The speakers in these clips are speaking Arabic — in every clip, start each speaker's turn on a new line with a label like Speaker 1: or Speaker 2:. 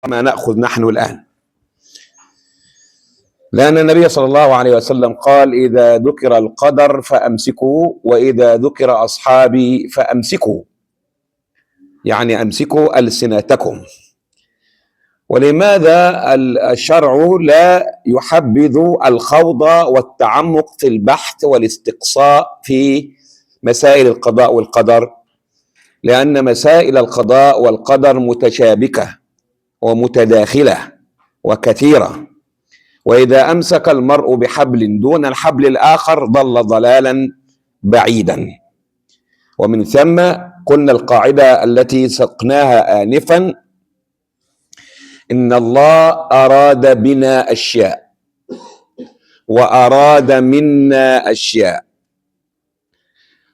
Speaker 1: ما نأخذ نحن الآن، لأن النبي صلى الله عليه وسلم قال: إذا ذكر القدر فأمسكوا، وإذا ذكر أصحابي فأمسكوا، يعني أمسكوا ألسنتكم. ولماذا الشرع لا يحبذ الخوض والتعمق في البحث والاستقصاء في مسائل القضاء والقدر؟ لأن مسائل القضاء والقدر متشابكة ومتداخلة وكثيرة، وإذا أمسك المرء بحبل دون الحبل الآخر ضل ضلالا بعيدا. ومن ثم قلنا القاعدة التي سقناها آنفا: إن الله أراد بنا أشياء وأراد منا أشياء،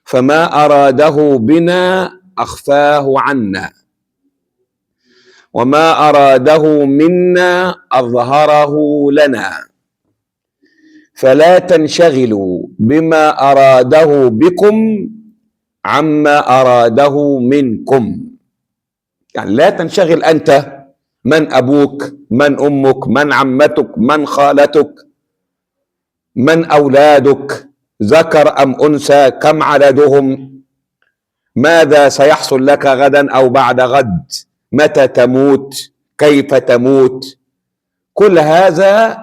Speaker 1: فما أراده بنا أخفاه عنا، وما أراده منا أظهره لنا. فلا تنشغلوا بما أراده بكم عما أراده منكم. يعني لا تنشغل أنت من أبوك، من أمك، من عمتك، من خالتك، من أولادك، ذكر أم أنثى، كم عددهم، ماذا سيحصل لك غدا أو بعد غد، متى تموت، كيف تموت. كل هذا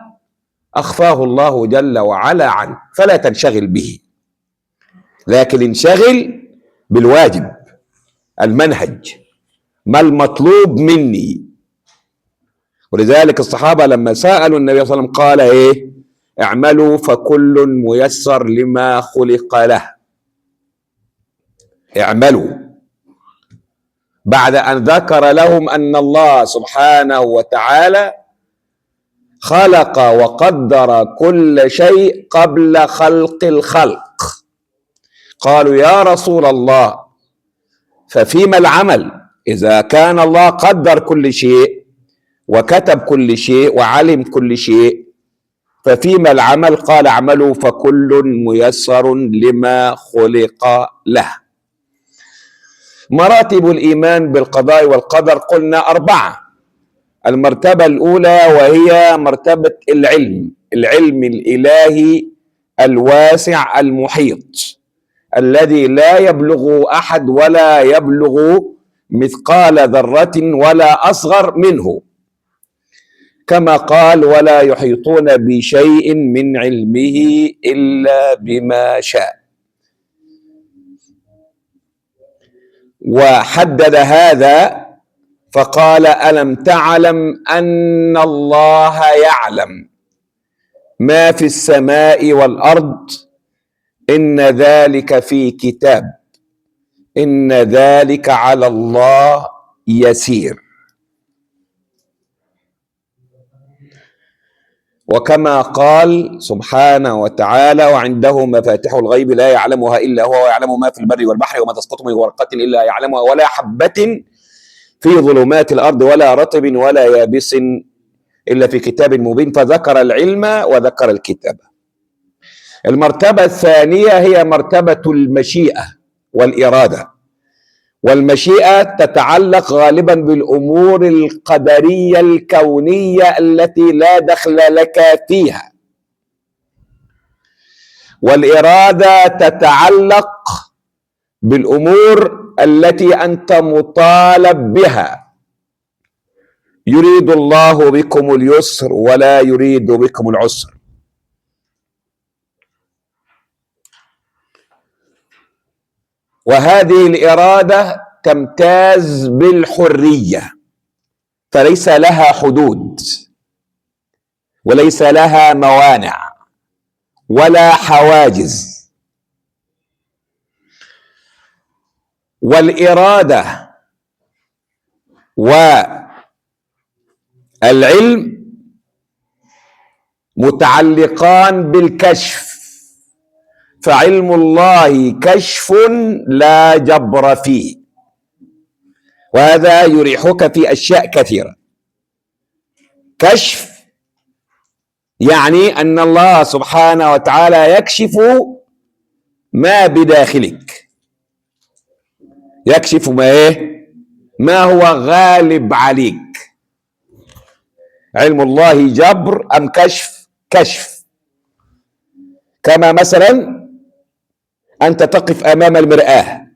Speaker 1: أخفاه الله جل وعلا عنه، فلا تنشغل به، لكن انشغل بالواجب، المنهج، ما المطلوب مني. ولذلك الصحابة لما سألوا النبي صلى الله عليه وسلم قال إيه؟ اعملوا فكل ميسر لما خلق له. اعملوا، بعد أن ذكر لهم أن الله سبحانه وتعالى خلق وقدر كل شيء قبل خلق الخلق. قالوا: يا رسول الله، ففيما العمل إذا كان الله قدر كل شيء وكتب كل شيء وعلم كل شيء، ففيما العمل؟ قال: اعملوا فكل ميسر لما خلق له. مراتب الإيمان بالقضاء والقدر قلنا 4. المرتبة الأولى وهي مرتبة العلم الإلهي الواسع المحيط، الذي لا يبلغ أحد ولا يبلغ مثقال ذرة ولا أصغر منه، كما قال: ولا يحيطون بشيء من علمه إلا بما شاء. وحدد هذا فقال: ألم تعلم أن الله يعلم ما في السماء والأرض، إن ذلك في كتاب، إن ذلك على الله يسير. وكما قال سبحانه وتعالى: وعنده مفاتيح الغيب لا يعلمها إلا هو، ويعلم ما في البر والبحر، وما تسقط من ورقة إلا يعلمها، ولا حبة في ظلمات الأرض ولا رطب ولا يابس إلا في كتاب مبين. فذكر العلم وذكر الكتاب. المرتبة الثانية هي مرتبة المشيئة والإرادة. والمشيئة تتعلق غالبا بالأمور القدرية الكونية التي لا دخل لك فيها، والإرادة تتعلق بالأمور التي أنت مطالب بها. يريد الله بكم اليسر ولا يريد بكم العسر. وهذه الإرادة تمتاز بالحرية، فليس لها حدود وليس لها موانع ولا حواجز. والإرادة والعلم متعلقان بالكشف، فعلم الله كشف لا جبر فيه، وهذا يريحك في أشياء كثيرة. كشف يعني أن الله سبحانه وتعالى يكشف ما بداخلك، يكشف ما هو غالب عليك. علم الله جبر أم كشف؟ كشف. كما مثلا أنت تقف أمام المرآة،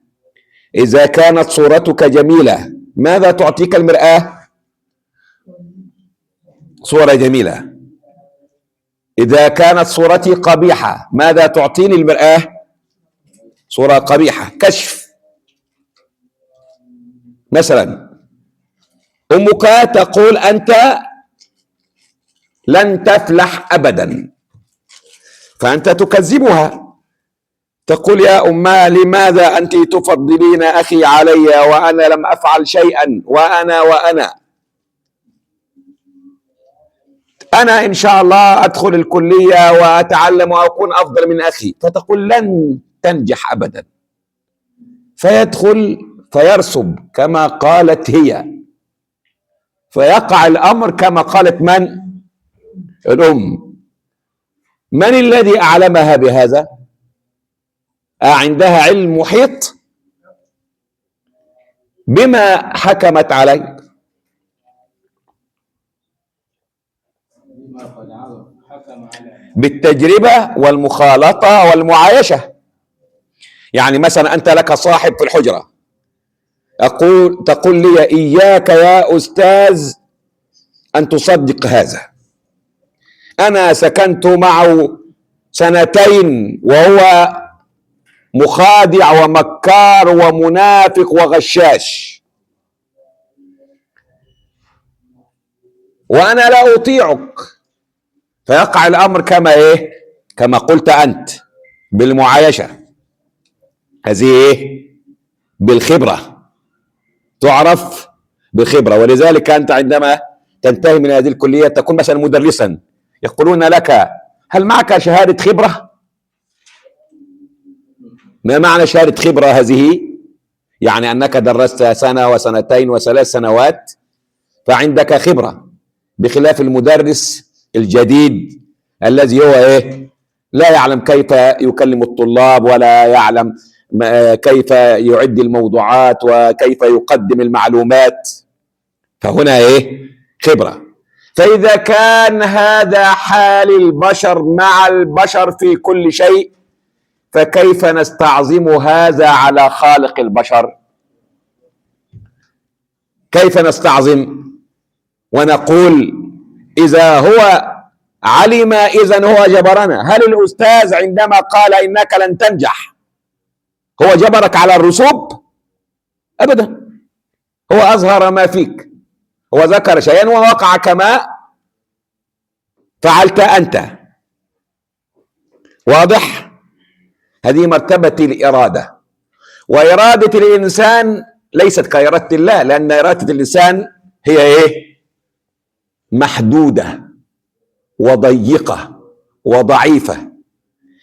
Speaker 1: إذا كانت صورتك جميلة ماذا تعطيك المرآة؟ صورة جميلة. إذا كانت صورتي قبيحة ماذا تعطيني المرآة؟ صورة قبيحة. كشف. مثلا أمك تقول أنت لن تفلح أبدا، فأنت تكذبها، تقول يا أماه لماذا أنت تفضلين أخي علي وأنا لم أفعل شيئا، وأنا إن شاء الله أدخل الكلية وأتعلم وأكون أفضل من أخي، فتقول لن تنجح أبدا، فيدخل فيرسب كما قالت هي، فيقع الأمر كما قالت من؟ الأم. من الذي أعلمها بهذا؟ عندها علم محيط؟ بما حكمت عليه؟ بالتجربة والمخالطة والمعايشة. يعني مثلا أنت لك صاحب في الحجرة، تقول لي إياك يا أستاذ أن تصدق هذا، أنا سكنت معه 2 وهو مخادع ومكار ومنافق وغشاش، وأنا لا أطيعك، فيقع الأمر كما إيه؟ كما قلت أنت، بالمعايشة. هذه إيه؟ بالخبرة، تعرف بالخبرة. ولذلك أنت عندما تنتهي من هذه الكلية تكون مثلا مدرسا، يقولون لك هل معك شهادة خبرة؟ ما معنى شهادة خبرة هذه؟ يعني أنك درست 1 و2 و3 سنوات فعندك خبرة، بخلاف المدرس الجديد الذي هو إيه؟ لا يعلم كيف يكلم الطلاب، ولا يعلم كيف يعد الموضوعات وكيف يقدم المعلومات. فهنا إيه؟ خبرة. فإذا كان هذا حال البشر مع البشر في كل شيء، فكيف نستعظم هذا على خالق البشر؟ كيف نستعظم ونقول إذا هو علم إذن هو جبرنا؟ هل الأستاذ عندما قال إنك لن تنجح هو جبرك على الرسوب؟ أبدا، هو أظهر ما فيك، هو ذكر شيئا ووقع كما فعلت أنت. واضح؟ هذه مرتبة الإرادة. وإرادة الإنسان ليست كإرادة الله، لأن إرادة الإنسان هي إيه؟ محدودة وضيقة وضعيفة.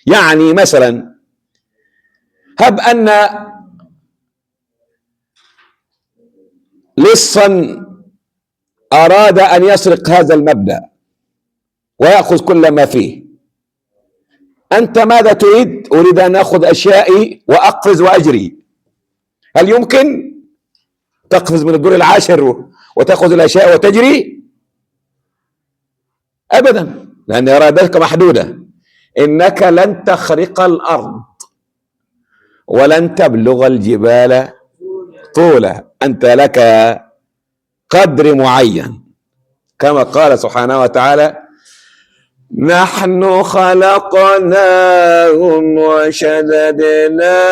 Speaker 1: يعني مثلا هب أن لصا أراد أن يسرق هذا المبنى ويأخذ كل ما فيه، أنت ماذا تريد؟ أريد أن أخذ أشيائي وأقفز وأجري. هل يمكن تقفز من الدور العاشر وتأخذ الأشياء وتجري؟ أبدا، لأن إرادتك محدودة. إنك لن تخرق الأرض ولن تبلغ الجبال طولا، أنت لك قدر معين، كما قال سبحانه وتعالى نحن خلقناهم وشددنا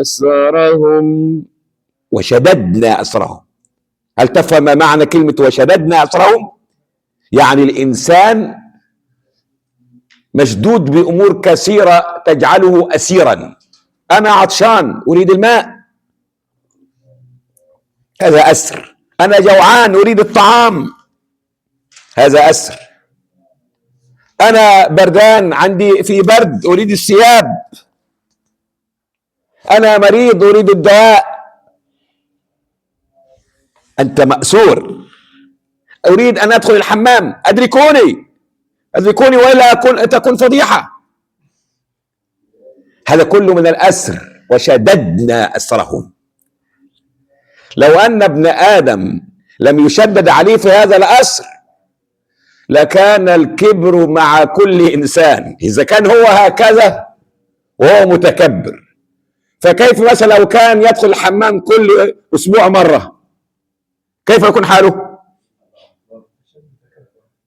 Speaker 1: أسرهم. وشددنا أسرهم، هل تفهم ما معنى كلمة وشددنا أسرهم؟ يعني الإنسان مشدود بأمور كثيرة تجعله أسيرا. أنا عطشان أريد الماء، هذا أسر. أنا جوعان أريد الطعام، هذا أسر. أنا بردان عندي في برد أريد الثياب، أنا مريض أريد الدواء، أنت مأسور. أريد أن أدخل الحمام، أدركوني وإلا تكون فضيحة. هذا كله من الأسر. وشددنا أسرهم. لو أن ابن آدم لم يشدد عليه في هذا الأسر لكان الكبر مع كل إنسان. إذا كان هو هكذا وهو متكبر، فكيف مثلا لو كان يدخل الحمام كل أسبوع مرة، كيف يكون حاله؟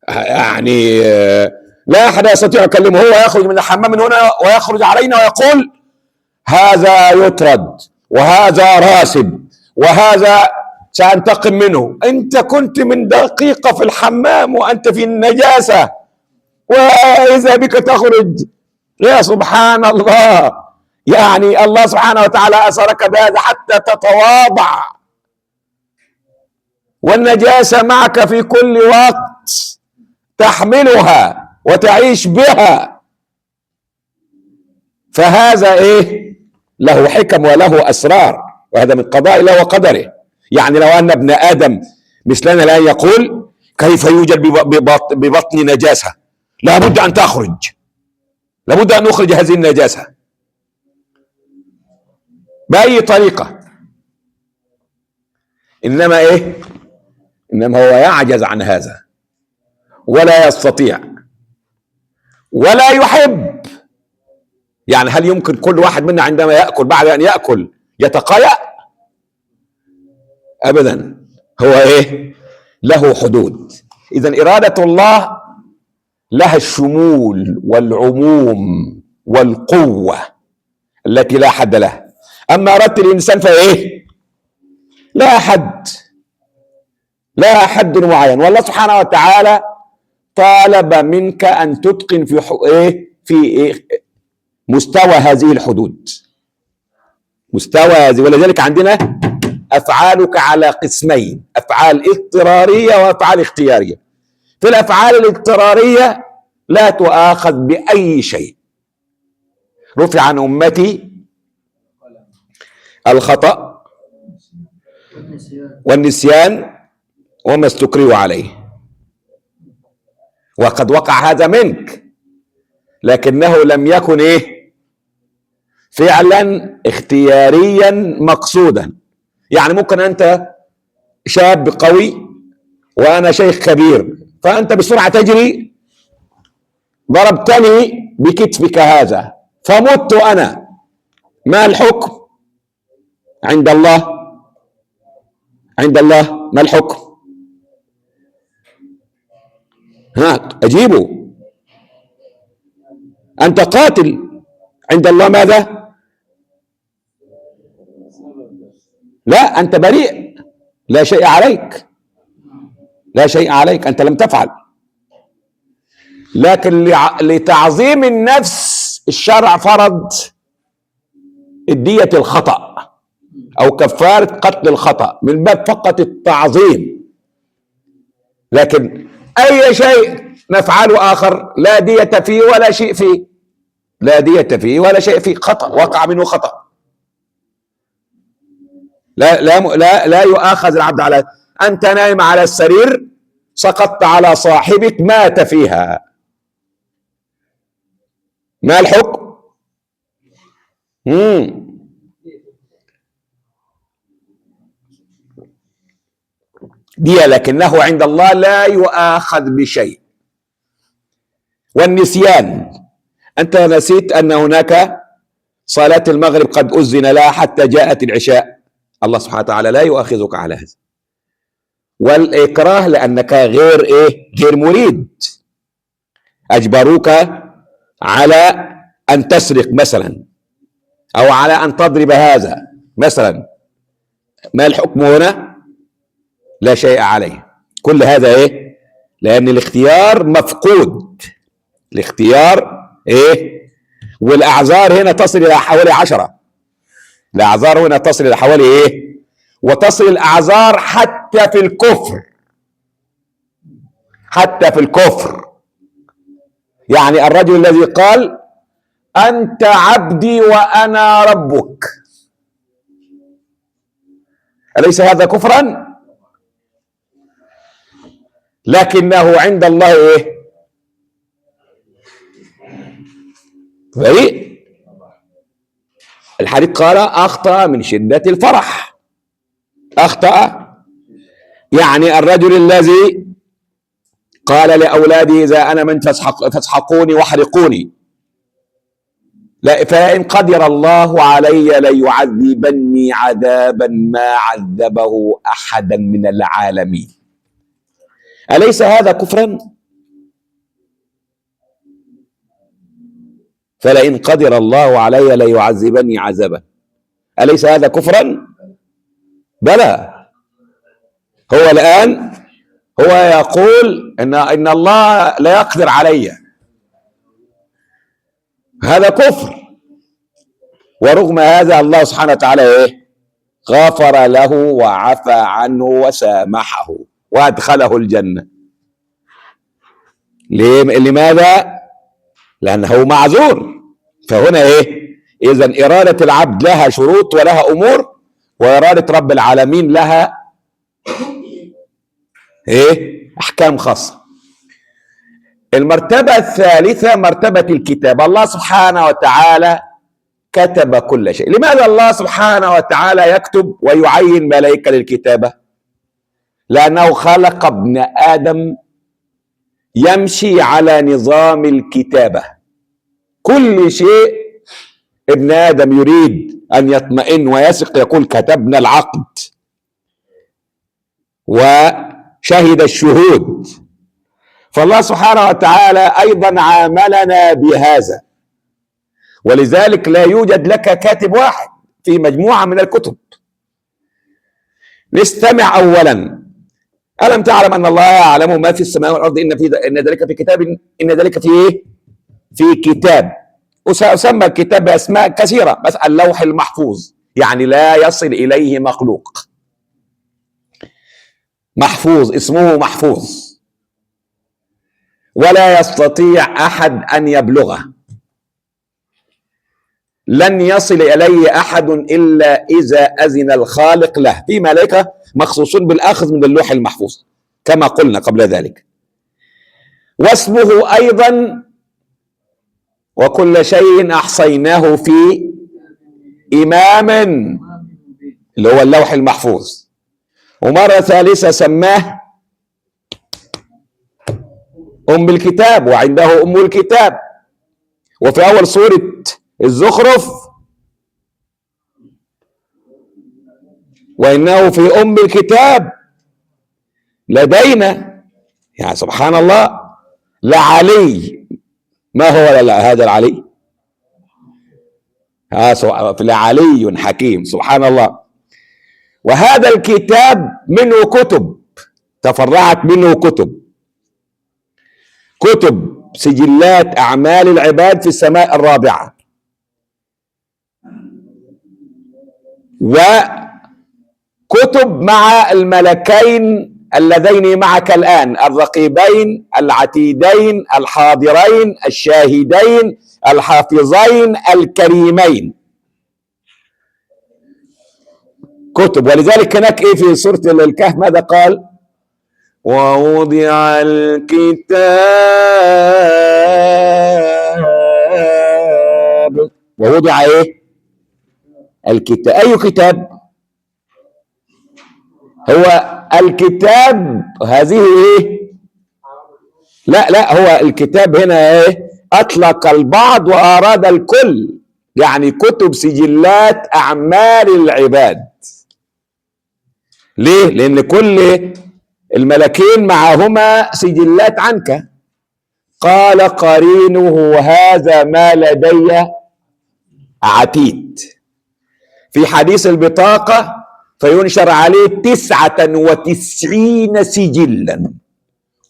Speaker 1: يعني لا أحد يستطيع يكلمه. هو يخرج من الحمام من هنا ويخرج علينا ويقول هذا يطرد وهذا راسب وهذا سأنتقم منه. أنت كنت من دقيقة في الحمام وأنت في النجاسة، وإذا بك تخرج. يا سبحان الله، يعني الله سبحانه وتعالى أسرك بهذا حتى تتواضع، والنجاسة معك في كل وقت تحملها وتعيش بها. فهذا إيه؟ له حكم وله أسرار، وهذا من قضاء الله وقدره. يعني لو أن ابن آدم مثلنا لا يقول كيف يوجد ببطن نجاسة، لابد أن تخرج، لابد أن نخرج هذه النجاسة بأي طريقة. إنما إيه؟ إنما هو يعجز عن هذا ولا يستطيع ولا يحب. يعني هل يمكن كل واحد منا عندما يأكل بعد أن يأكل يتقيأ؟ أبدا. هو إيه؟ له حدود. إذن إرادة الله لها الشمول والعموم والقوة التي لا حد لها. أما إرادة الإنسان فإيه؟ لا حد، لا حد معين. والله سبحانه وتعالى طالب منك أن تتقن في مستوى هذه الحدود، مستوى هذه. ولذلك عندنا أفعالك على قسمين: أفعال اضطرارية وأفعال اختيارية. في الأفعال الاضطرارية لا تؤاخذ بأي شيء. رفع عن أمتي الخطأ والنسيان وما استكرهوا عليه. وقد وقع هذا منك، لكنه لم يكن فعلا اختياريا مقصودا. يعني ممكن أنت شاب قوي وأنا شيخ كبير، فأنت بسرعة تجري ضربتني بكتفك هذا فمت أنا. ما الحكم عند الله؟ عند الله ما الحكم؟ ها أجيبوا. أنت قاتل، عند الله ماذا؟ لا، أنت بريء، لا شيء عليك، لا شيء عليك، أنت لم تفعل. لكن لتعظيم النفس الشرع فرض الدية الخطأ أو كفارة قتل الخطأ من باب فقط التعظيم. لكن أي شيء نفعله آخر لا دية فيه ولا شيء فيه، لا دية فيه ولا شيء فيه، خطأ وقع منه خطأ. لا يؤاخذ العبد على أنت نايم على السرير سقطت على صاحبك مات فيها، ما الحكم؟ دية، لكنه عند الله لا يؤاخذ بشيء. والنسيان، أنت نسيت أن هناك صلاة المغرب قد أذن لها حتى جاءت العشاء، الله سبحانه وتعالى لا يؤاخذك على هذا. والإكراه لأنك غير مريد، أجبروك على أن تسرق مثلا أو على أن تضرب هذا مثلا، ما الحكم هنا؟ لا شيء عليه. كل هذا لأن الاختيار مفقود. الاختيار والأعذار هنا تصل إلى حوالي 10. الأعذار هنا تصل إلى حوالي وتصل الأعذار حتى في الكفر، حتى في الكفر. يعني الرجل الذي قال أنت عبدي وأنا ربك، أليس هذا كفرا؟ لكنه عند الله بريء. الحديث قال أخطأ من شدة الفرح، أخطأ يعني الرجل الذي قال لأولاده إذا أنا من فاسحقوني واحرقوني، لا فإن قدر الله علي ليعذبني عذابا ما عذبه أحدا من العالمين. أليس هذا كفرا؟ فلئن قدر الله علي ليعذبني عذابا، أليس هذا كفرا؟ بلى. هو الآن هو يقول إن الله لا يقدر علي، هذا كفر. ورغم هذا الله سبحانه وتعالى إيه؟ غفر له وعفى عنه وسامحه وأدخله الجنة. لماذا؟ لأنه معذور. فهنا إيه؟ إذن إرادة العبد لها شروط ولها أمور، وإرادة رب العالمين لها إيه؟ أحكام خاصة. المرتبة الثالثة مرتبة الكتاب. الله سبحانه وتعالى كتب كل شيء. لماذا الله سبحانه وتعالى يكتب ويعين ملائكة للكتابة؟ لأنه خلق ابن آدم يمشي على نظام الكتابة. كل شيء ابن آدم يريد أن يطمئن ويثق يقول كتبنا العقد وشهد الشهود. فالله سبحانه وتعالى أيضا عاملنا بهذا، ولذلك لا يوجد لك كاتب واحد في مجموعة من الكتب. نستمع أولا. ألم تعلم أن الله يعلم ما في السماء والأرض إن ذلك في كتاب، إن ذلك في إيه؟ في كتاب. وسمى الكتاب بأسماء كثيرة، بس اللوح المحفوظ يعني لا يصل إليه مخلوق. محفوظ، اسمه محفوظ، ولا يستطيع أحد أن يبلغه. لن يصل إليه أحد إلا إذا أذن الخالق له. في ملائكة مخصوصون بالأخذ من اللوح المحفوظ كما قلنا قبل ذلك. واسمه أيضا وكل شيء أحصيناه في إمام، اللي هو اللوح المحفوظ. ومرة ثالثة سماه أم الكتاب، وعنده أم الكتاب. وفي أول سورة الزخرف وإنه في أم الكتاب لدينا. يعني سبحان الله، لعلي. ما هو هذا العلي؟ لعلي حكيم، سبحان الله. وهذا الكتاب منه كتب تفرعت منه كتب سجلات أعمال العباد في السماء الرابعة، وكتب مع الملكين اللذين معك الآن، الرقيبين العتيدين الحاضرين الشاهدين الحافظين الكريمين. كتب. ولذلك هناك ايه في سورة الكهف ماذا قال؟ ووضع الكتاب. ووضع ايه؟ الكتاب. اي كتاب؟ هو الكتاب هذه ايه؟ لا هو الكتاب هنا ايه؟ اطلق البعض واراد الكل، يعني كتب سجلات اعمال العباد. ليه؟ لان كل الملكين معهما سجلات عنك. قال قرينه هذا ما لدي عتيد. في حديث البطاقة فينشر عليه 99 سجلا،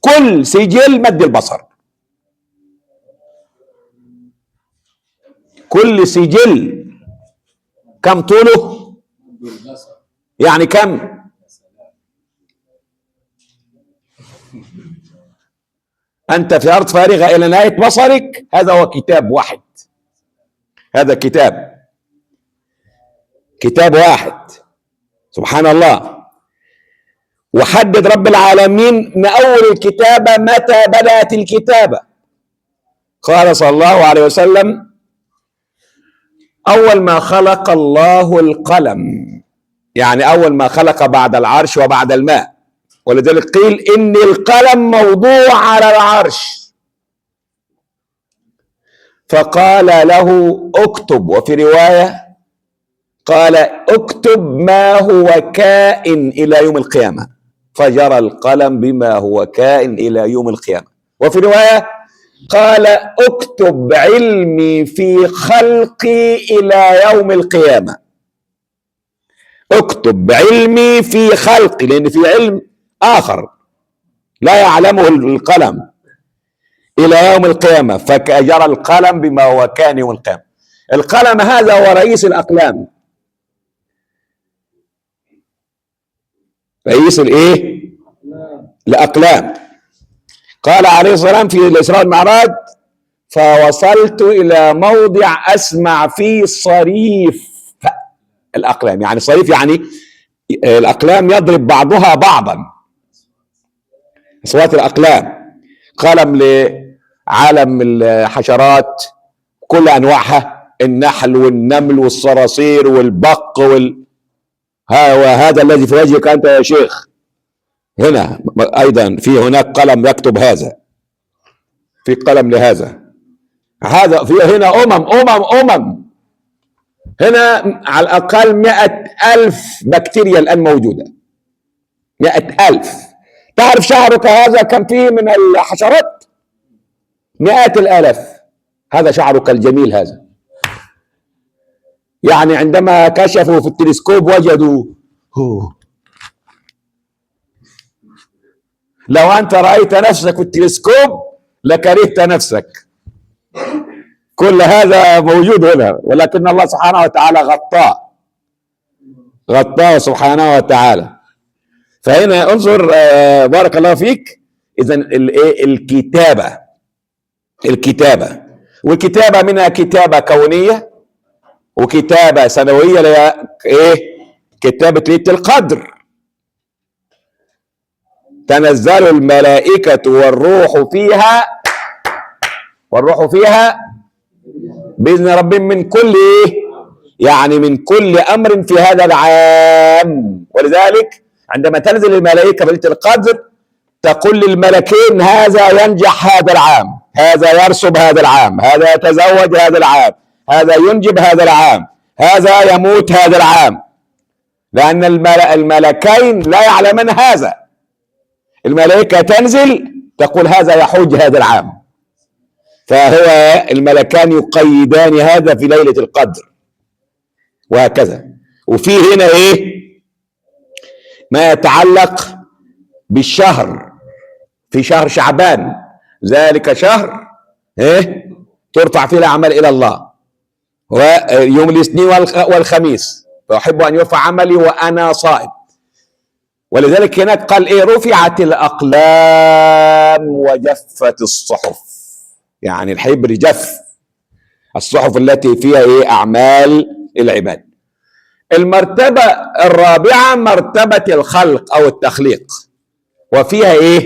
Speaker 1: كل سجل مد البصر. كل سجل كم طوله؟ يعني كم؟ أنت في أرض فارغة إلى نهاية بصرك. هذا هو كتاب واحد. هذا كتاب واحد، سبحان الله. وحدد رب العالمين من أول الكتابة متى بدأت الكتابة. قال صلى الله عليه وسلم أول ما خلق الله القلم، يعني أول ما خلق بعد العرش وبعد الماء ولذلك قيل إن القلم موضوع على العرش، فقال له اكتب. وفي رواية قال اكتب ما هو كائن إلى يوم القيامة، فجرى القلم بما هو كائن إلى يوم القيامة. وفي رواية قال اكتب علمي في خلقي إلى يوم القيامة. اكتب علمي في خلقي، لأن في علم آخر لا يعلمه القلم إلى يوم القيامة، فجرى القلم بما هو كان يوم القيامة. القلم هذا هو رئيس الأقلام، رئيس الايه؟ الأقلام. قال عليه الصلاة والسلام في الإسراء والمعراج: فوصلت إلى موضع أسمع فيه صريف الأقلام. يعني صريف يعني الأقلام يضرب بعضها بعضا، أصوات الأقلام. قلم لعالم الحشرات كل أنواعها، النحل والنمل والصراصير والبق وهذا الذي في وجهك أنت يا شيخ. هنا أيضا في هناك قلم يكتب هذا، في قلم لهذا، هذا في هنا أمم هنا على الأقل 100,000 بكتيريا الآن موجودة، 100,000. تعرف شعرك هذا كم فيه من الحشرات؟ 100,000. هذا شعرك الجميل هذا. يعني عندما كشفوا في التلسكوب وجدوا لو أنت رأيت نفسك في التلسكوب لكرهت نفسك. كل هذا موجود هنا، ولكن الله سبحانه وتعالى غطاه سبحانه وتعالى. فهنا انظر، بارك الله فيك. إذا الكتابة والكتابة منها كتابة كونية وكتابة سنوية، اللي هي كتابة ليلة القدر. تنزل الملائكة والروح فيها بإذن ربهم من كل يعني من كل أمر في هذا العام. ولذلك عندما تنزل الملائكة في ليلة القدر تقول للملكين: هذا ينجح هذا العام، هذا يرسب هذا العام، هذا يتزوج هذا العام، هذا ينجب هذا العام، هذا يموت هذا العام. لأن الملكين لا يعلمان هذا. الملائكة تنزل تقول: هذا يحوج هذا العام. فهو الملكان يقيدان هذا في ليلة القدر، وهكذا. وفي هنا ما يتعلق بالشهر، في شهر شعبان، ذلك شهر ترفع فيه الأعمال إلى الله، ويوم الاثنين والخميس، فأحب أن يرفع عملي وأنا صائم. ولذلك هناك قال رفعت الأقلام وجفت الصحف. يعني الحبر جف، الصحف التي فيها أعمال العباد. المرتبة الرابعة مرتبة الخلق أو التخليق، وفيها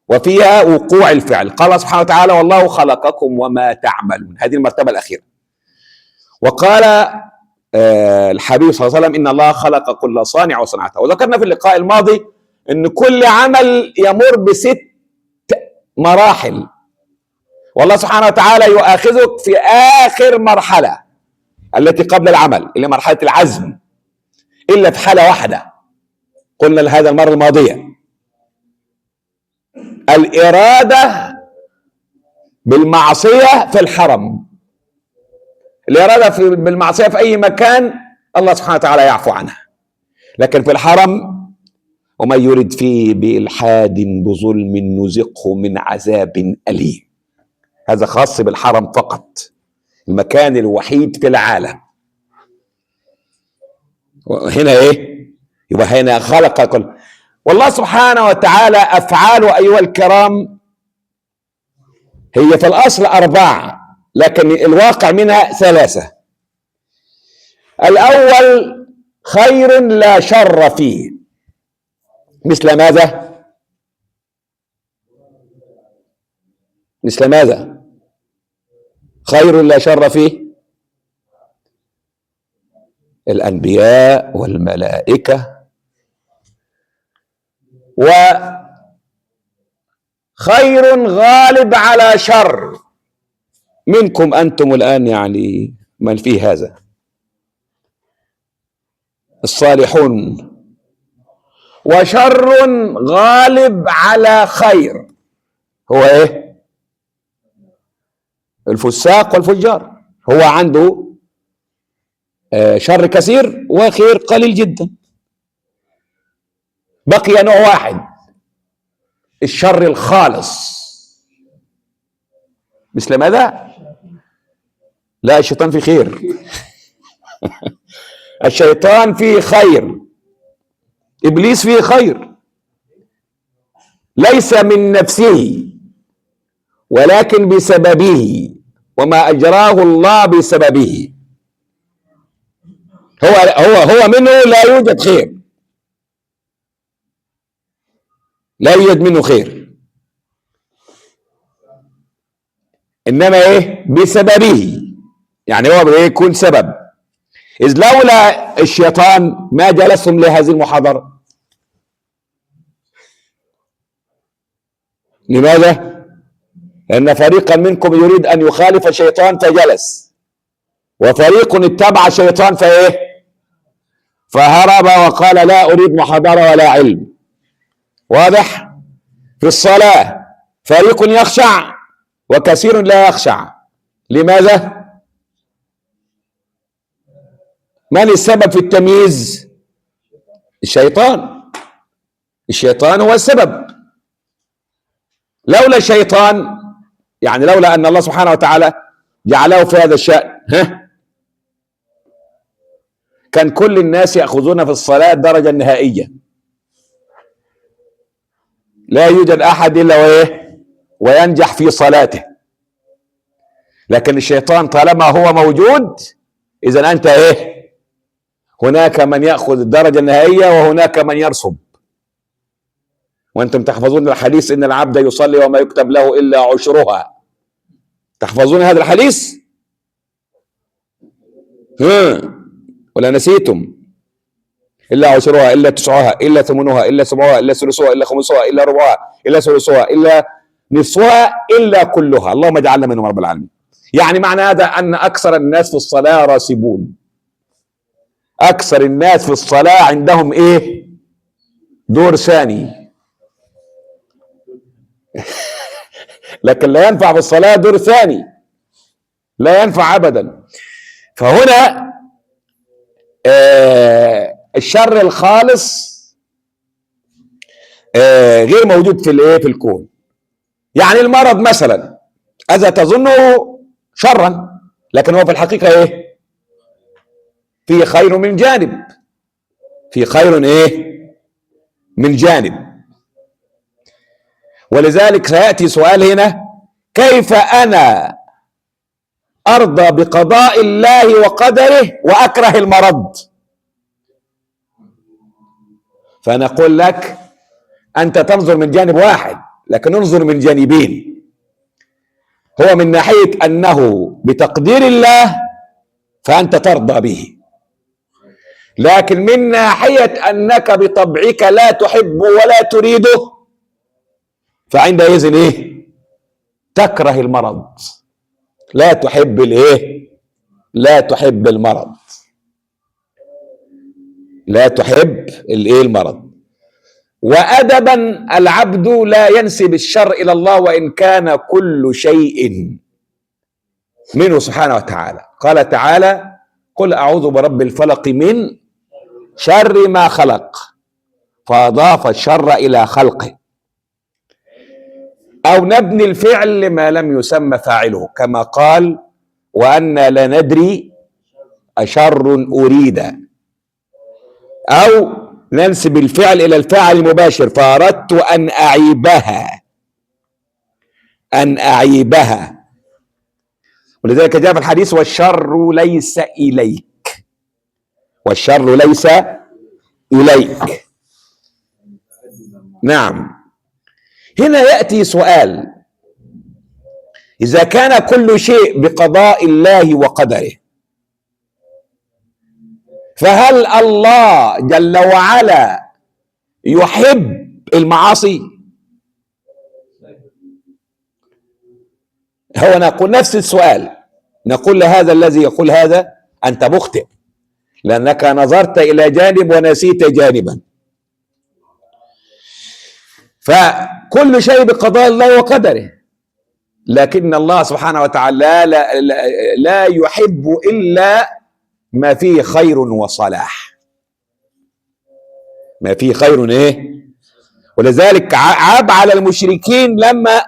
Speaker 1: وفيها وقوع الفعل. قال سبحانه وتعالى: والله خلقكم وما تعملون. هذه المرتبة الأخيرة. وقال الحبيب صلى الله عليه وسلم: إن الله خلق كل صانع وصنعته. وذكرنا في اللقاء الماضي أن كل عمل يمر ب6 مراحل، والله سبحانه وتعالى يؤاخذك في آخر مرحلة التي قبل العمل، اللي مرحلة العزم، إلا في حالة واحدة قلنا هذا المرة الماضية: الإرادة بالمعصية في الحرم. الإرادة بالمعصية في أي مكان الله سبحانه وتعالى يعفو عنها، لكن في الحرم: ومن يرد فيه بإلحاد بظلم نذقه من عذاب أليم. هذا خاص بالحرم فقط، المكان الوحيد في العالم. هنا يبقى هنا خلق كل. والله سبحانه وتعالى أفعاله أيها الكرام هي في الأصل 4، لكن الواقع منها 3. الأول: خير لا شر فيه. مثل ماذا؟ مثل ماذا؟ خير لا شر فيه: الأنبياء والملائكة وخير غالب على شر منكم أنتم الآن، يعني من في هذا الصالحون، وشر غالب على خير هو ايه؟ الفساق والفجار. هو عنده شر كثير وخير قليل جدا. بقي نوع واحد، الشر الخالص. مثل ماذا؟ لا، الشيطان فيه خير. الشيطان فيه خير، إبليس فيه خير، ليس من نفسه ولكن بسببه، وما أجراه الله بسببه. هو منه لا يوجد خير، لا يوجد منه خير، إنما إيه؟ بسببه. يعني هو يكون سبب. إذ لولا الشيطان ما جلسهم لهذه المحاضرة. لماذا؟ لأن فريقا منكم يريد أن يخالف الشيطان فجلس، وفريق اتبع الشيطان فإيه؟ فهرب وقال لا أريد محاضرة ولا علم. واضح؟ في الصلاة فريق يخشع وكثير لا يخشع. لماذا؟ من السبب في التمييز؟ الشيطان. الشيطان هو السبب. لولا الشيطان، يعني لولا أن الله سبحانه وتعالى جعله في هذا الشأن، كان كل الناس يأخذون في الصلاة الدرجة النهائية، لا يوجد أحد إلا وينجح في صلاته. لكن الشيطان طالما هو موجود، إذا أنت هناك من يأخذ الدرجة النهائية وهناك من يرسب. وأنتم تحفظون الحديث إن العبد يصلي وما يكتب له إلا عشرها. تحفظون هذا الحديث؟ ولا نسيتم؟ إلا عشرها، إلا تسعها، إلا ثمنها، إلا سبعها، إلا ثلثها، إلا خمسها، إلا ربعها، إلا ثلثها، إلا نصفها، إلا كلها. اللهم اجعلنا منهم رب العالمين. يعني معنى هذا أن أكثر الناس في الصلاة راسبون. أكثر الناس في الصلاة عندهم دور ثاني. لكن لا ينفع في الصلاة دور ثاني، لا ينفع أبدا. فهنا الشر الخالص غير موجود في الكون. يعني المرض مثلا هذا تظنه شرا، لكن هو في الحقيقة في خير من جانب، في خير من جانب. ولذلك سيأتي سؤال هنا: كيف أنا أرضى بقضاء الله وقدره وأكره المرض؟ فنقول لك أنت تنظر من جانب واحد، لكن انظر من جانبين. هو من ناحية أنه بتقدير الله فأنت ترضى به، لكن من ناحية أنك بطبعك لا تحب ولا تريده، فعندئذ تكره المرض. لا تحب لا تحب المرض، لا تحب المرض. وأدبا العبد لا ينسب الشر إلى الله وإن كان كل شيء منه سبحانه وتعالى. قال تعالى: قل أعوذ برب الفلق من شر ما خلق، فأضاف الشر إلى خلقه. أو نبني الفعل لما لم يسمى فاعله، كما قال: وأنا لا ندري أشر أريد. أو ننسب الفعل إلى الفاعل المباشر: فأردت أن أعيبها. ولذلك جاء في الحديث: والشر ليس إليك، والشر ليس إليك. نعم. هنا يأتي سؤال: إذا كان كل شيء بقضاء الله وقدره، فهل الله جل وعلا يحب المعاصي؟ هو نقول نفس السؤال، نقول لهذا الذي يقول هذا: أنت مخطئ، لأنك نظرت إلى جانب ونسيت جانبا. فكل شيء بقضاء الله وقدره، لكن الله سبحانه وتعالى لا يحب إلا ما فيه خير وصلاح، ما فيه خير ايه. ولذلك عاب على المشركين لما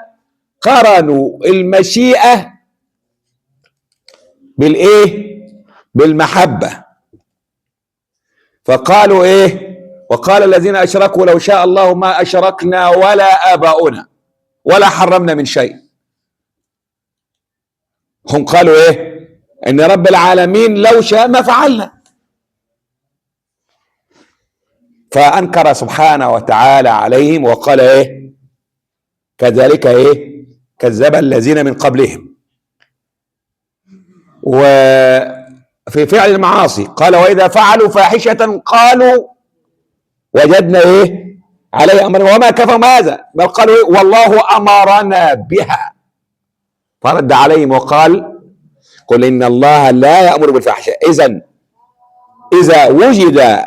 Speaker 1: قارنوا المشيئة بالايه؟ بالمحبة. فقالوا ايه؟ وقال الذين اشركوا لو شاء الله ما اشركنا ولا آباؤنا ولا حرمنا من شيء. هم قالوا ايه؟ ان رب العالمين لو شاء ما فعلنا. فانكر سبحانه وتعالى عليهم وقال ايه؟ كذلك ايه؟ كذب الذين من قبلهم. وفي فعل المعاصي قال: واذا فعلوا فاحشة قالوا وجدنا ايه؟ عليه امر وما كفروا ماذا؟ بل قالوا إيه؟ والله امرنا بها. فرد عليهم وقال: قل ان الله لا يأمر بالفحشاء. اذا وجد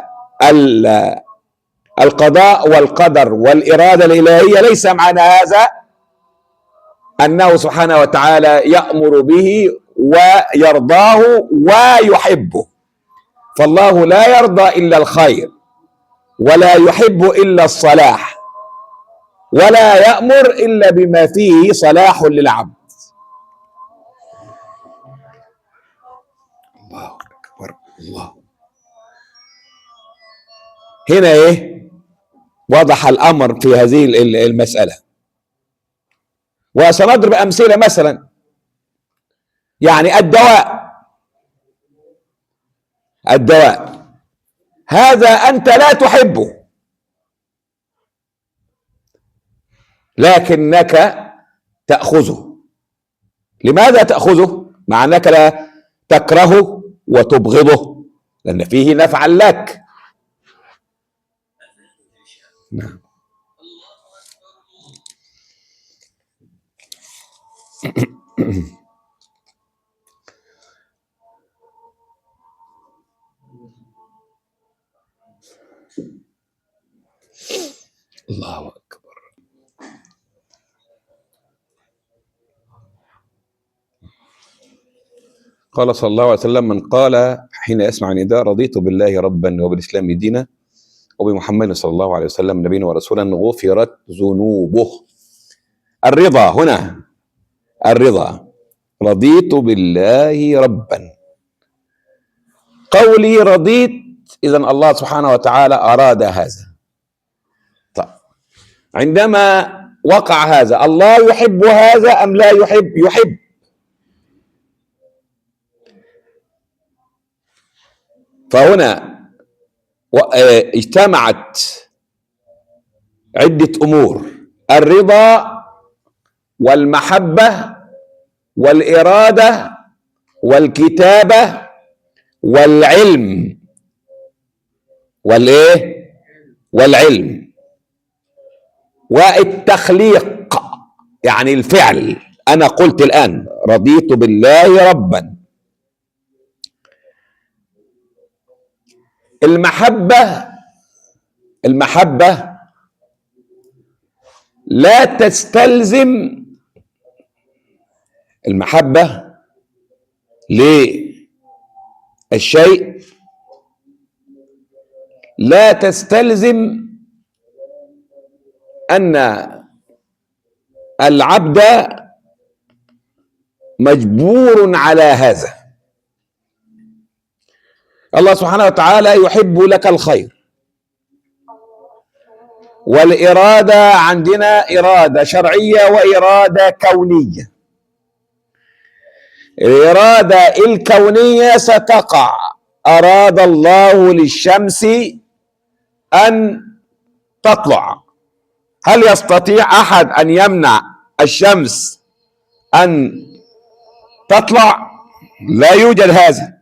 Speaker 1: القضاء والقدر والإرادة الإلهية ليس معنى هذا أنه سبحانه وتعالى يأمر به ويرضاه ويحبه. فالله لا يرضى إلا الخير، ولا يحب إلا الصلاح، ولا يأمر إلا بما فيه صلاح للعبد. الله أكبر. الله. هنا إيه؟ وضح الأمر في هذه المسألة. وسنضرب أمثلة. مثلا يعني الدواء هذا أنت لا تحبه، لكنك تأخذه. لماذا تأخذه؟ مع أنك لا تكرهه وتبغضه، لأن فيه نفعا لك. نعم. الله أكبر. قال صلى الله عليه وسلم: من قال حين يسمع نداء رضيت بالله ربا وبالإسلام دينا وبمحمد صلى الله عليه وسلم نبيا ورسولا غفرت ذنوبه. الرضا هنا، الرضا. رضيت بالله ربا، قولي رضيت، إذن الله سبحانه وتعالى أراد هذا. طيب، عندما وقع هذا الله يحب هذا أم لا يحب؟ يحب. فهنا اجتمعت عدة أمور: الرضا والمحبة والإرادة والكتابة والعلم والعلم والتخليق، يعني الفعل. أنا قلت الآن رضيت بالله ربا. المحبة لا تستلزم، المحبة للشيء لا تستلزم أن العبد مجبور على هذا. الله سبحانه وتعالى يحب لك الخير، والإرادة عندنا إرادة شرعية وإرادة كونية. الإرادة الكونية ستقع. أراد الله للشمس أن تطلع، هل يستطيع أحد أن يمنع الشمس أن تطلع؟ لا يوجد هذا.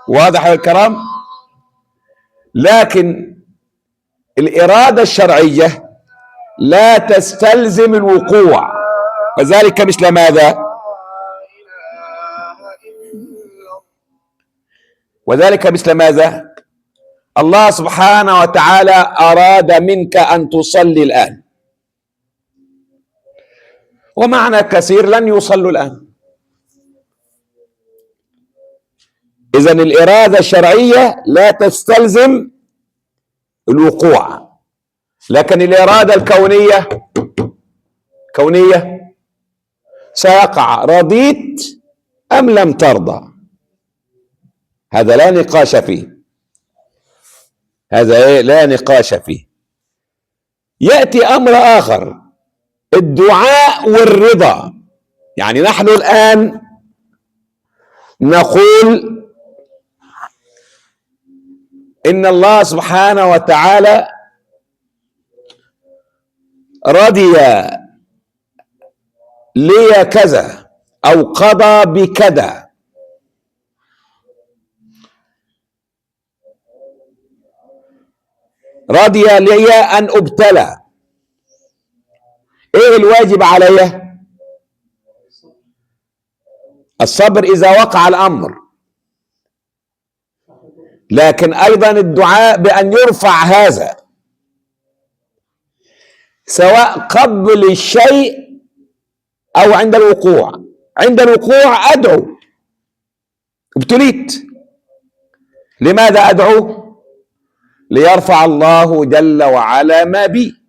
Speaker 1: واضح يا الكرام؟ لكن الإرادة الشرعية لا تستلزم الوقوع، وذلك مثل ماذا؟ وذلك مثل ماذا؟ الله سبحانه وتعالى أراد منك أن تصلي الآن، ومعنى كثير لن يصلوا الآن. إذن الإرادة الشرعية لا تستلزم الوقوع، لكن الإرادة الكونية سيقع رضيت أم لم ترضى، هذا لا نقاش فيه، هذا لا نقاش فيه. يأتي أمر آخر، الدعاء والرضا. يعني نحن الآن نقول إن الله سبحانه وتعالى رضي لي كذا أو قضى بكذا، رضي لي أن أبتلى. إيه الواجب علي؟ الصبر إذا وقع الأمر، لكن أيضا الدعاء بأن يرفع هذا، سواء قبل الشيء أو عند الوقوع. عند الوقوع أدعو، ابتليت، لماذا أدعو؟ ليرفع الله جل وعلا ما بي.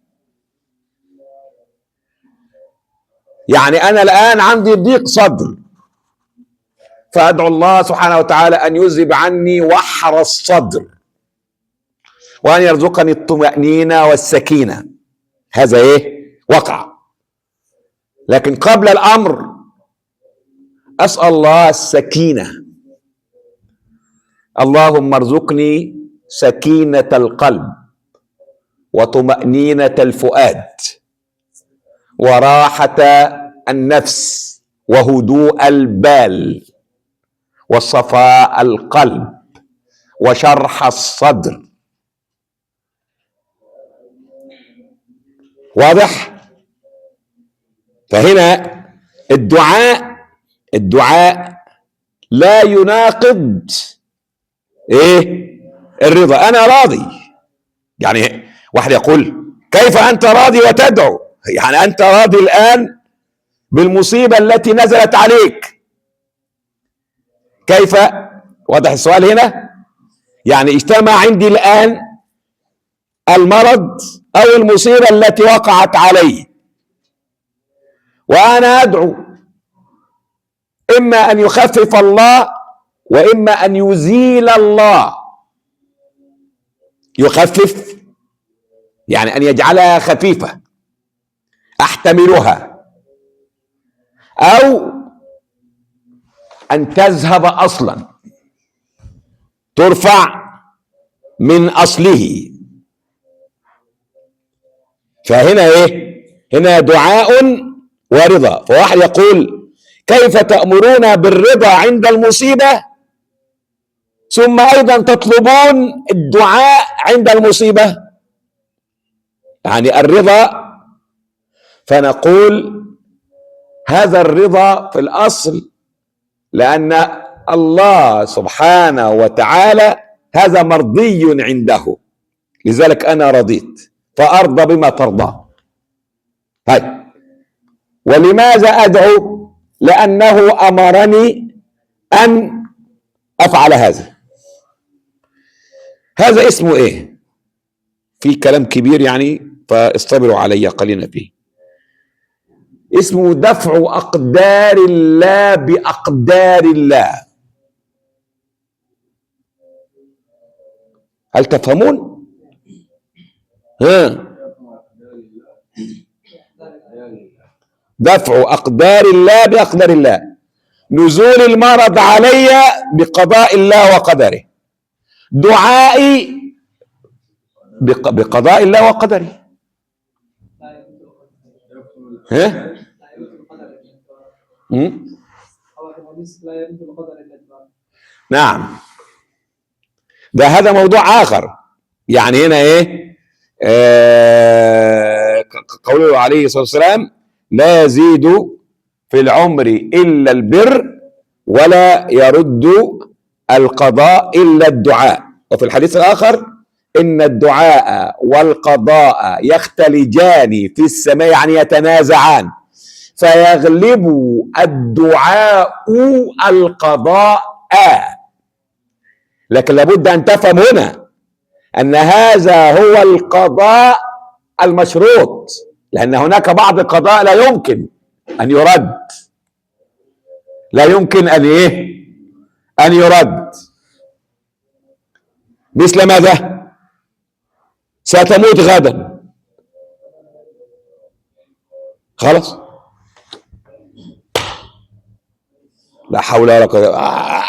Speaker 1: يعني أنا الآن عندي ضيق صدر، فأدعو الله سبحانه وتعالى أن يذهب عني وحر الصدر، وأن يرزقني الطمأنينة والسكينة. هذا وقع. لكن قبل الأمر أسأل الله السكينة، اللهم ارزقني سكينة القلب وطمأنينة الفؤاد وراحة النفس وهدوء البال وصفاء القلب وشرح الصدر. واضح؟ فهنا الدعاء لا يناقض الرضا. أنا راضي، يعني واحد يقول كيف أنت راضي وتدعو؟ يعني أنت راضي الآن بالمصيبة التي نزلت عليك، كيف؟ واضح السؤال هنا؟ يعني اجتمع عندي الآن المرض أو المصيبة التي وقعت علي، وأنا أدعو إما أن يخفف الله وإما أن يزيل الله. يخفف يعني أن يجعلها خفيفة أحتملها، أو أن تذهب أصلا، ترفع من أصله. فهنا هنا دعاء ورضا. فواحد يقول كيف تأمرون بالرضا عند المصيبة ثم أيضا تطلبون الدعاء عند المصيبة؟ يعني الرضا، فنقول هذا الرضا في الأصل لأن الله سبحانه وتعالى هذا مرضي عنده، لذلك أنا رضيت فأرضى بما ترضى. هاي. ولماذا أدعو؟ لأنه أمرني أن أفعل هذا. هذا اسمه في كلام كبير يعني، فاصطبروا علي قليلا فيه. اسمه دفع أقدار الله بأقدار الله. هل تفهمون؟ دفع أقدار الله بأقدار الله. نزول المرض علي بقضاء الله وقدره، دعائي بقضاء الله وقدره. نعم، هذا موضوع آخر. يعني هنا قوله عليه الصلاة والسلام: لا يزيد في العمر إلا البر ولا يرد القضاء إلا الدعاء. وفي الحديث الآخر: إن الدعاء والقضاء يختلجان في السماء، يعني يتنازعان، فيغلب الدعاء القضاء. لكن لابد أن تفهم هنا أن هذا هو القضاء المشروط، لأن هناك بعض القضاء لا يمكن أن يرد، لا يمكن أن يرد. مثل ماذا؟ ستموت غدا، خلاص، لا حول ولا قوة،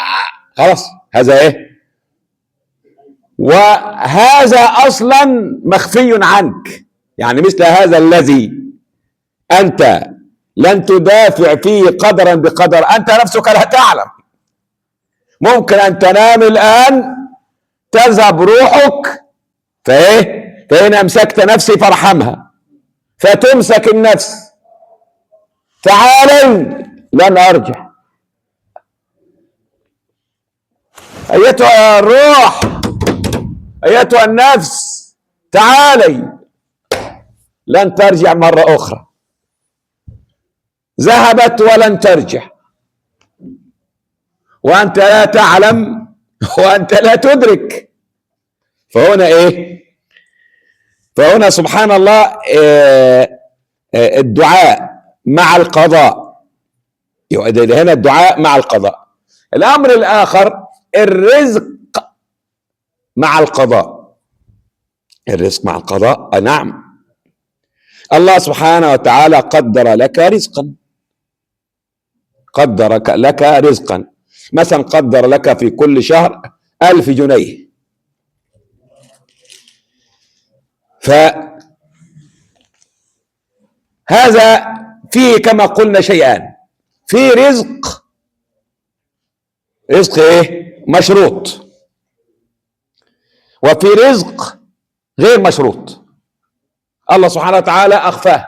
Speaker 1: خلاص، هذا وهذا أصلا مخفي عنك. يعني مثل هذا الذي أنت لن تدافع فيه قدرا بقدر، أنت نفسك لا تعلم. ممكن أن تنام الآن تذهب روحك، فإن أمسكت نفسي فارحمها، فتمسك النفس: تعالي لن أرجع، أيتها الروح، أيتها النفس، تعالي، لن ترجع مرة أخرى، ذهبت ولن ترجع، وأنت لا تعلم وأنت لا تدرك. فهنا سبحان الله الدعاء مع القضاء، هنا الدعاء مع القضاء. الأمر الآخر الرزق مع القضاء. الرزق مع القضاء، نعم، الله سبحانه وتعالى قدر لك رزقا، قدر لك رزقا، مثلا قدر لك في كل شهر 1000 جنيه، فهذا فيه كما قلنا شيئان: في رزق مشروط، وفي رزق غير مشروط، الله سبحانه وتعالى أخفاه.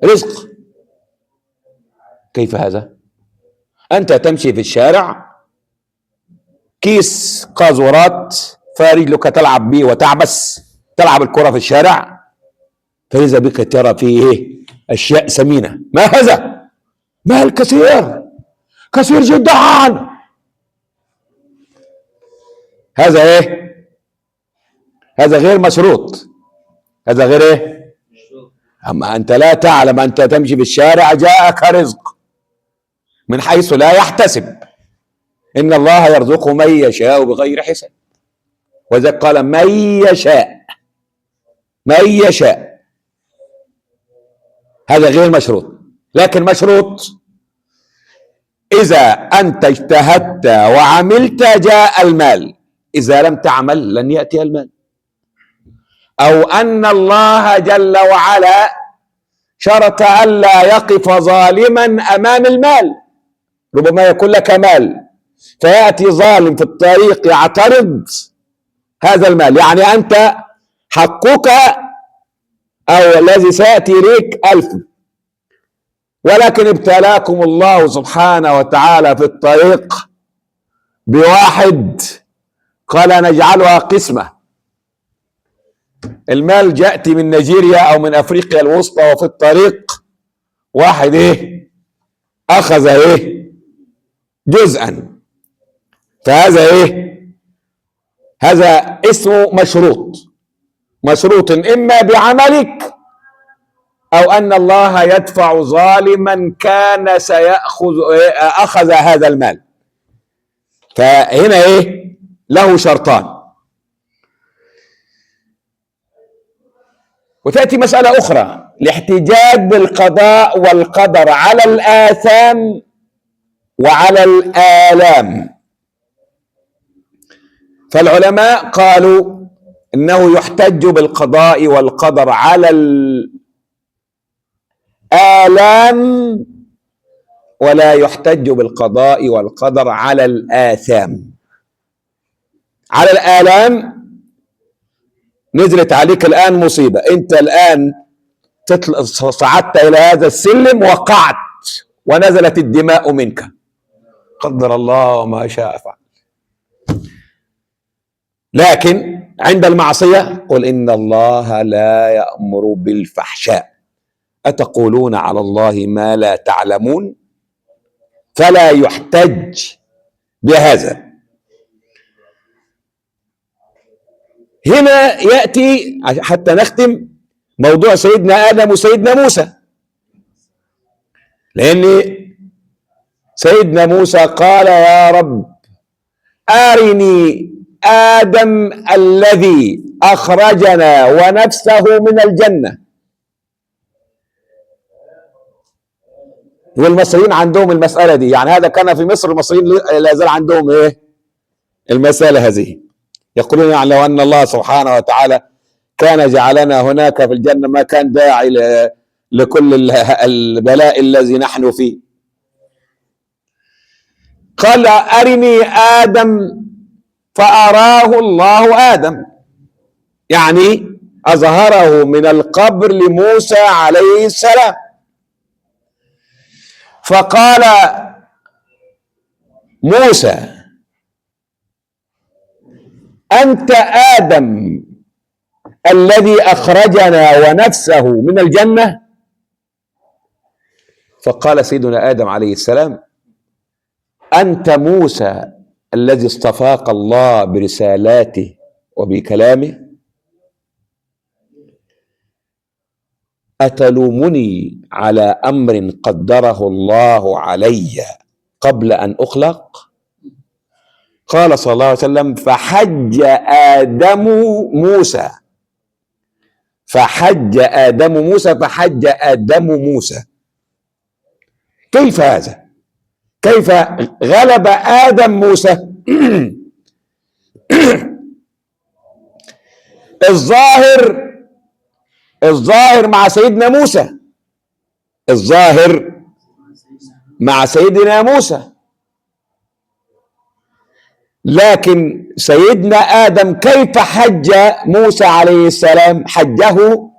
Speaker 1: رزق كيف هذا؟ أنت تمشي في الشارع، كيس قاذورات فرجلك تلعب به وتعبس، تلعب الكرة في الشارع، فإذا بك ترى فيه أشياء ثمينة. ما هذا؟ مال كثير جدا. هذا هذا غير مشروط، هذا غير أما أنت لا تعلم، أنت تمشي في الشارع جاءك رزق من حيث لا يحتسب، إن الله يرزق من يشاء بغير حساب، وذلك قال من يشاء. هذا غير مشروط. لكن مشروط إذا أنت اجتهدت وعملت جاء المال، إذا لم تعمل لن يأتي المال. أو أن الله جل وعلا شرط ألا يقف ظالما أمام المال، ربما يكون لك مال فيأتي ظالم في الطريق يعترض هذا المال، يعني أنت حقك أو الذي سيأتي ليك 1000، ولكن ابتلاكم الله سبحانه وتعالى في الطريق بواحد قال نجعلها قسمة. المال يأتي من نيجيريا أو من أفريقيا الوسطى، وفي الطريق واحد أخذ جزءا، فهذا هذا اسمه مشروط إما بعملك أو أن الله يدفع ظالما كان أخذ هذا المال. فهنا له شرطان. وتأتي مسألة أخرى: الاحتجاج بالقضاء والقدر على الآثام وعلى الآلام. فالعلماء قالوا إنه يحتج بالقضاء والقدر على الآلام، ولا يحتج بالقضاء والقدر على الآثام. على الآلام نزلت عليك الآن مصيبة، أنت الآن صعدت إلى هذا السلم، وقعت ونزلت الدماء منك، قدر الله ما شاء فعل. لكن عند المعصية قل إن الله لا يأمر بالفحشاء أتقولون على الله ما لا تعلمون، فلا يحتج بهذا. هنا يأتي حتى نختم موضوع سيدنا آدم وسيدنا موسى، لأن سيدنا موسى قال يا رب أرني آدم الذي أخرجنا ونفسه من الجنة. والمصريين عندهم المسألة دي، يعني هذا كان في مصر، المصريين لا زال عندهم إيه المسألة هذه. يقولون يعني لو أن الله سبحانه وتعالى كان جعلنا هناك في الجنة ما كان داعي لكل البلاء الذي نحن فيه. قال أرني آدم فأراه الله آدم، يعني أظهره من القبر لموسى عليه السلام. فقال موسى أنت آدم الذي أخرجنا ونفسه من الجنة؟ فقال سيدنا آدم عليه السلام أنت موسى الذي اصطفاك الله برسالاته وبكلامه؟ أتلومني على أمر قدره الله علي قبل أن أخلق؟ قال صلى الله عليه وسلم فحج آدم موسى، فحج آدم موسى، فحج آدم موسى. كيف هذا؟ كيف غلب آدم موسى؟ الظاهر مع سيدنا موسى، الظاهر مع سيدنا موسى، لكن سيدنا آدم كيف حج موسى عليه السلام؟ حجه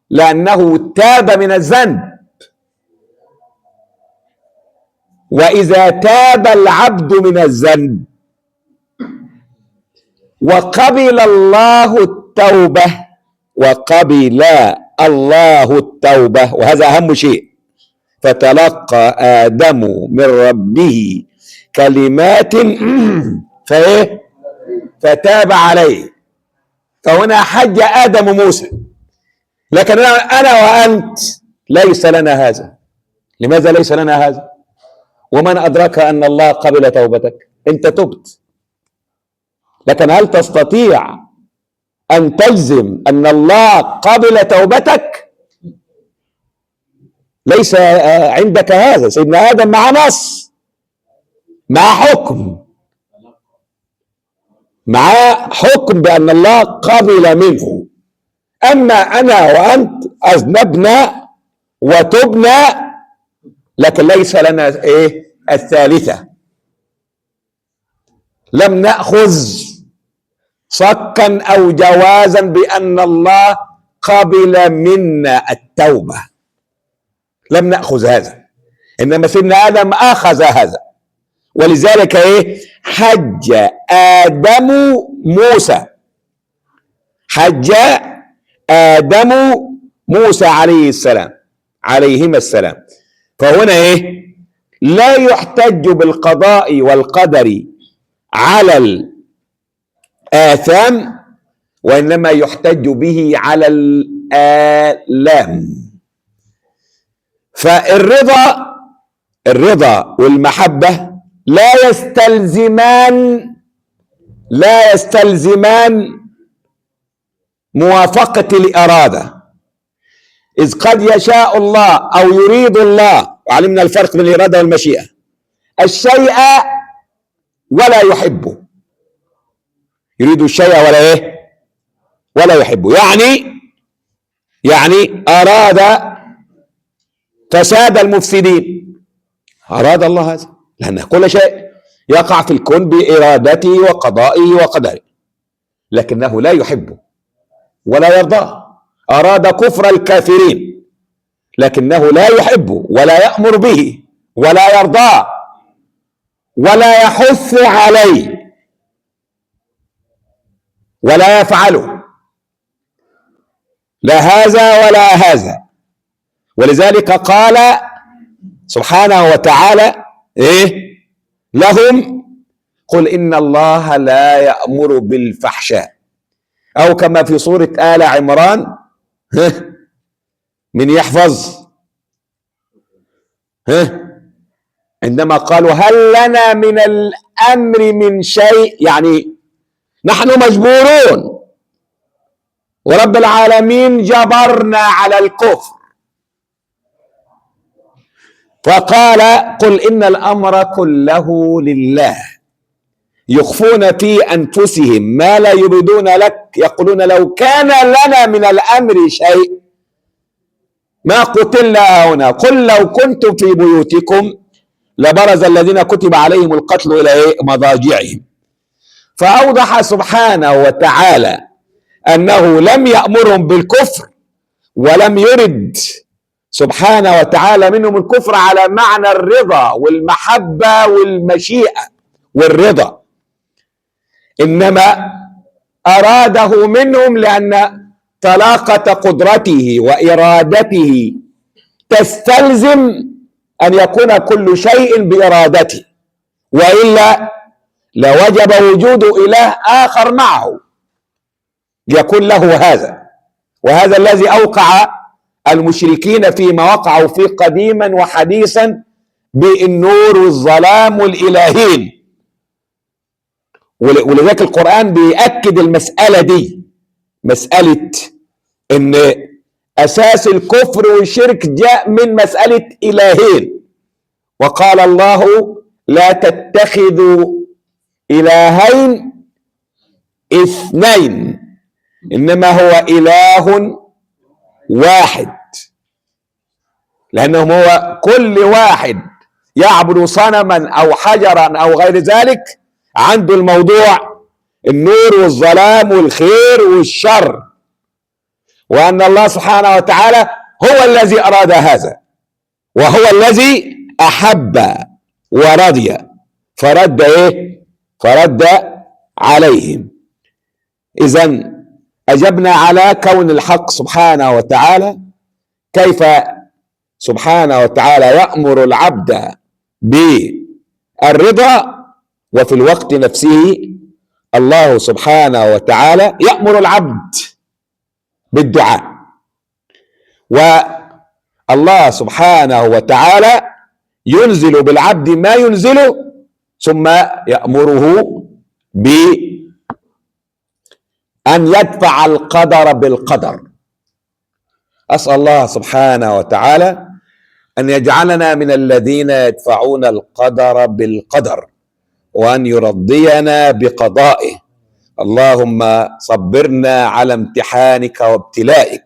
Speaker 1: لأنه تاب من الذنب، وإذا تاب العبد من الذنب وقبل الله التوبة، وقبل الله التوبة، وهذا أهم شيء، فتلقى آدم من ربه كلمات فتاب عليه. فهنا حج آدم موسى، لكن أنا وأنت ليس لنا هذا. لماذا ليس لنا هذا؟ ومن أدرك أن الله قبل توبتك؟ أنت تبت، لكن هل تستطيع أن تجزم أن الله قبل توبتك؟ ليس عندك هذا. سيدنا آدم مع نص، مع حكم بأن الله قبل منه. أما أنا وأنت أذنبنا وتبنا، لكن ليس لنا الثالثة. لم نأخذ صكا أو جوازا بأن الله قبل منا التوبة، لم نأخذ هذا، إنما سيدنا آدم أخذ هذا. ولذلك حج آدم موسى، حج آدم موسى عليه السلام، عليهما السلام. فهنا لا يحتج بالقضاء والقدر على الآثام، وإنما يحتج به على الآلام. فالرضا والمحبة لا يستلزمان موافقة الإرادة، إذ قد يشاء الله أو يريد الله، وعلمنا الفرق بين الإرادة والمشيئة، الشيء ولا يحبه، يريد الشيء ولا يحبه. يعني أراد فساد المفسدين، أراد الله هذا، لأن كل شيء يقع في الكون بإرادته وقضائه وقدره، لكنه لا يحبه. ولا يرضاه، أراد كفر الكافرين، لكنه لا يحبه ولا يأمر به ولا يرضاه ولا يحث عليه ولا يفعله، لا هذا ولا هذا. ولذلك قال سبحانه وتعالى ايه لهم: قل إن الله لا يأمر بالفحشاء، أو كما في سورة آل عمران، من يحفظ عندما قالوا هل لنا من الأمر من شيء، يعني نحن مجبورون ورب العالمين جبرنا على الكفر. فقال: قل إن الأمر كله لله، يخفون في أنفسهم ما لا يبدون لك، يقولون لو كان لنا من الأمر شيء ما قتلنا هنا، قل لو كنتم في بيوتكم لبرز الذين كتب عليهم القتل إلى مضاجعهم. فأوضح سبحانه وتعالى أنه لم يأمرهم بالكفر، ولم يرد سبحانه وتعالى منهم الكفر على معنى الرضا والمحبة والمشيئة والرضا، إنما أراده منهم لأن طلاقة قدرته وإرادته تستلزم أن يكون كل شيء بإرادته، وإلا لوجب وجود إله آخر معه يكون له هذا. وهذا الذي أوقع المشركين فيما وقعوا فيه قديما وحديثا بالنور والظلام والإلهين. ولذلك القرآن بيأكد المسألة دي، مسألة إن أساس الكفر والشرك جاء من مسألة إلهين. وقال الله: لا تتخذوا إلهين اثنين إنما هو إله واحد، لأنه هو كل واحد يعبد صنما أو حجرا أو غير ذلك عنده الموضوع النور والظلام والخير والشر، وأن الله سبحانه وتعالى هو الذي أراد هذا، وهو الذي أحب ورضي، فرد فرد عليهم. إذن أجبنا على كون الحق سبحانه وتعالى كيف سبحانه وتعالى يأمر العبد بالرضا، وفي الوقت نفسه الله سبحانه وتعالى يأمر العبد بالدعاء. والله سبحانه وتعالى ينزل بالعبد ما ينزله، ثم يأمره بأن يدفع القدر بالقدر. أسأل الله سبحانه وتعالى أن يجعلنا من الذين يدفعون القدر بالقدر، وأن يرضينا بقضائه. اللهم صبرنا على امتحانك وابتلائك،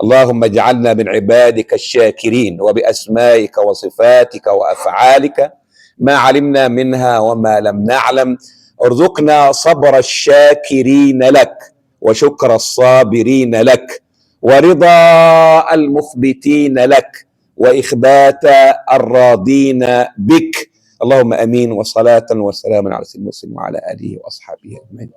Speaker 1: اللهم اجعلنا من عبادك الشاكرين، وبأسمائك وصفاتك وأفعالك ما علمنا منها وما لم نعلم. ارزقنا صبر الشاكرين لك، وشكر الصابرين لك، ورضا المخبتين لك، وإخبات الراضين بك. اللهم امين، وصلاة وسلاما على سيدنا محمد وعلى اله واصحابه اجمعين.